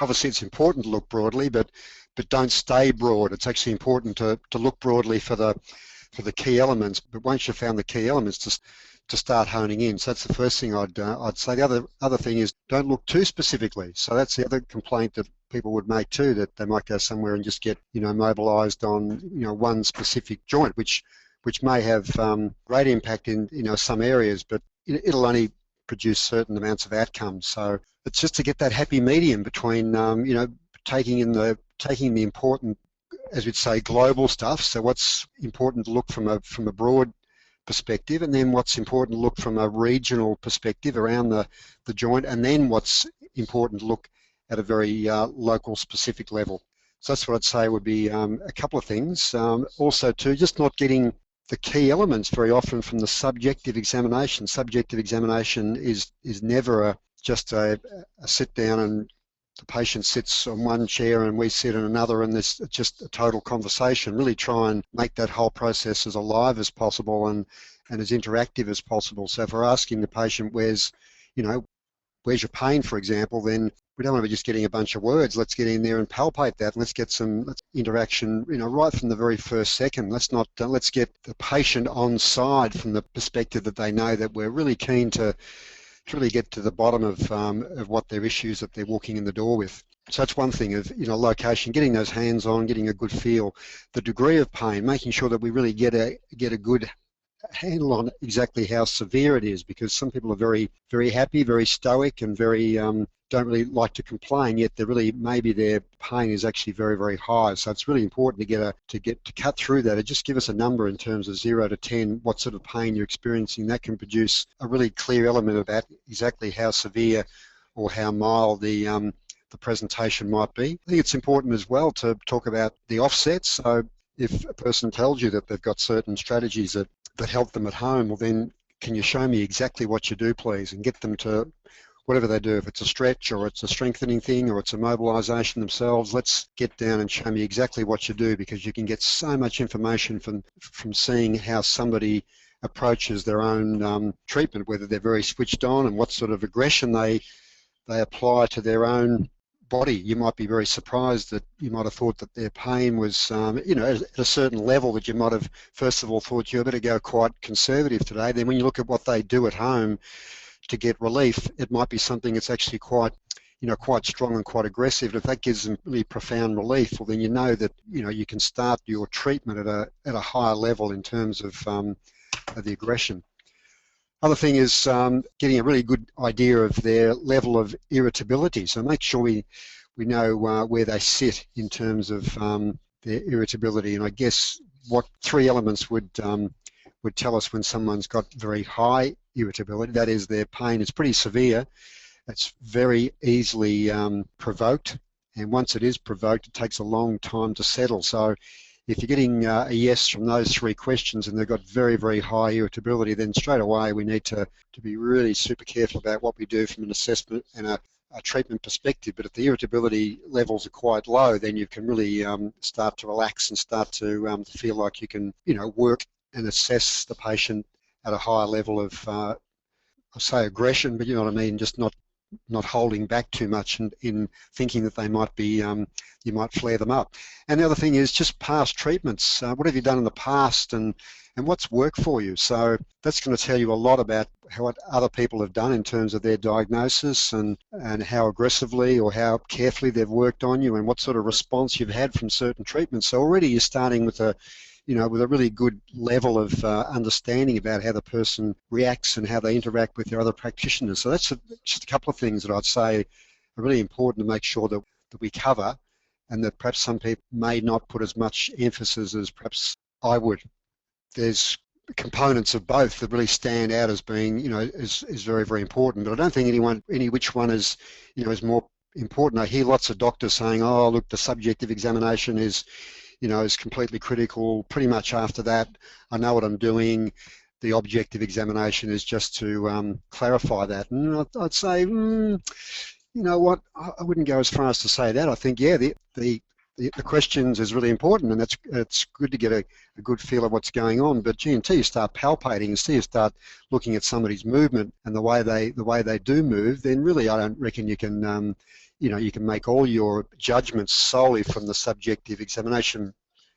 obviously it's important to look broadly, but don't stay broad. It's actually important to look broadly for the key elements, but once you've found the key elements, to start honing in. So that's the first thing I'd say. The other thing is don't look too specifically. So that's the other complaint that people would make too, that they might go somewhere and just get mobilised on one specific joint, which may have great impact in some areas, but it'll only produce certain amounts of outcomes. So it's just to get that happy medium between taking the important, as we'd say, global stuff. So what's important to look from a broad perspective, and then what's important to look from a regional perspective around the joint, and then what's important to look at a very local specific level. So that's what I'd say would be a couple of things. Also too, just not getting the key elements very often from the subjective examination. Subjective examination is never just a sit down and the patient sits on one chair and we sit in another, and there's just a total conversation. Really try and make that whole process as alive as possible and as interactive as possible. So if we're asking the patient, where's your pain, for example, then we don't want to be just getting a bunch of words. Let's get in there and palpate that, and let's get some interaction, right from the very first second. Let's get the patient on side from the perspective that they know that we're really keen to really get to the bottom of what their issues that they're walking in the door with. So that's one thing of location, getting those hands on, getting a good feel, the degree of pain, making sure that we really get a good handle on exactly how severe it is, because some people are very, very happy, very stoic, and very don't really like to complain, yet maybe their pain is actually very, very high. So it's really important to cut through that. And just give us a number in terms of 0 to 10, what sort of pain you're experiencing. That can produce a really clear element about exactly how severe or how mild the presentation might be. I think it's important as well to talk about the offsets. So if a person tells you that they've got certain strategies that help them at home, well then, can you show me exactly what you do, please, and get them to whatever they do. If it's a stretch or it's a strengthening thing or it's a mobilisation themselves, let's get down and show me exactly what you do, because you can get so much information from seeing how somebody approaches their own treatment, whether they're very switched on and what sort of aggression they apply to their own body. You might be very surprised that you might have thought that their pain was, at a certain level that you might have first of all thought you better go quite conservative today. Then when you look at what they do at home to get relief, it might be something that's actually quite strong and quite aggressive. And if that gives them really profound relief, well then you know that you can start your treatment at a higher level in terms of the aggression. Other thing is getting a really good idea of their level of irritability. So make sure we know where they sit in terms of their irritability. And I guess what three elements would tell us when someone's got very high irritability. That is, their pain is pretty severe. It's very easily provoked, and once it is provoked, it takes a long time to settle. So if you're getting a yes from those three questions and they've got very, very high irritability, then straight away we need to be really super careful about what we do from an assessment and a treatment perspective. But if the irritability levels are quite low, then you can really start to relax and start to feel like you can work and assess the patient at a higher level of, I'll say aggression, but you know what I mean, just not holding back too much in thinking that they might be, you might flare them up. And the other thing is just past treatments. What have you done in the past, and what's worked for you? So that's going to tell you a lot about what other people have done in terms of their diagnosis and how aggressively or how carefully they've worked on you, and what sort of response you've had from certain treatments. So already you're starting with a really good level of understanding about how the person reacts and how they interact with their other practitioners. So that's just a couple of things that I'd say are really important to make sure that we cover, and that perhaps some people may not put as much emphasis as perhaps I would. There's components of both that really stand out as being, is very, very important. But I don't think any which one is more important. I hear lots of doctors saying, oh, look, the subjective examination is completely critical. Pretty much after that, I know what I'm doing. The objective examination is just to clarify that. And I'd say, you know what, I wouldn't go as far as to say that. I think, yeah, the questions is really important, and it's good to get a good feel of what's going on. But gee, until you start palpating, until you start looking at somebody's movement and the way they do move, then really I don't reckon you can you can make all your judgments solely from the subjective examination.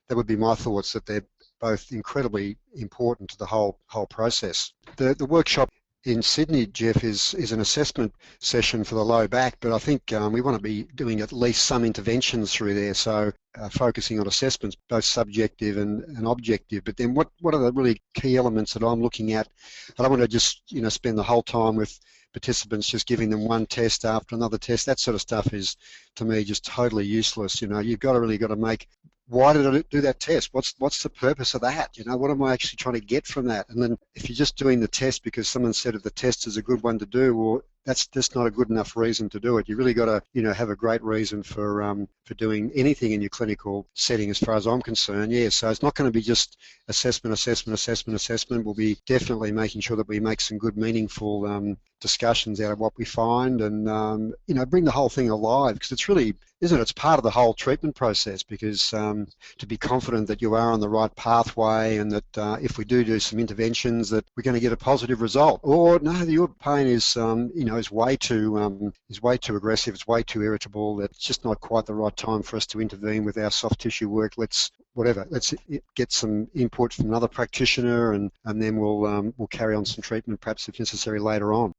That would be my thoughts, that they're both incredibly important to the whole process. The workshop in Sydney, Geoff, is an assessment session for the low back, but I think we want to be doing at least some interventions through there, so focusing on assessments, both subjective and objective. But then what are the really key elements that I'm looking at? I don't want to just spend the whole time with participants just giving them one test after another test. That sort of stuff is, to me, just totally useless. You've really got to make, why did I do that test? What's the purpose of that? What am I actually trying to get from that? And then if you're just doing the test because someone said if the test is a good one to do, well, that's just not a good enough reason to do it. You really got to, have a great reason for doing anything in your clinical setting, as far as I'm concerned. Yeah, so it's not going to be just assessment. We'll be definitely making sure that we make some good, meaningful discussions out of what we find, and bring the whole thing alive, because it's really, isn't it? It's part of the whole treatment process, because to be confident that you are on the right pathway, and that if we do some interventions, that we're going to get a positive result. Or no, your pain is is way too aggressive, it's way too irritable, that it's just not quite the right time for us to intervene with our soft tissue work. Let's get some input from another practitioner, and then we'll carry on some treatment, perhaps if necessary, later on.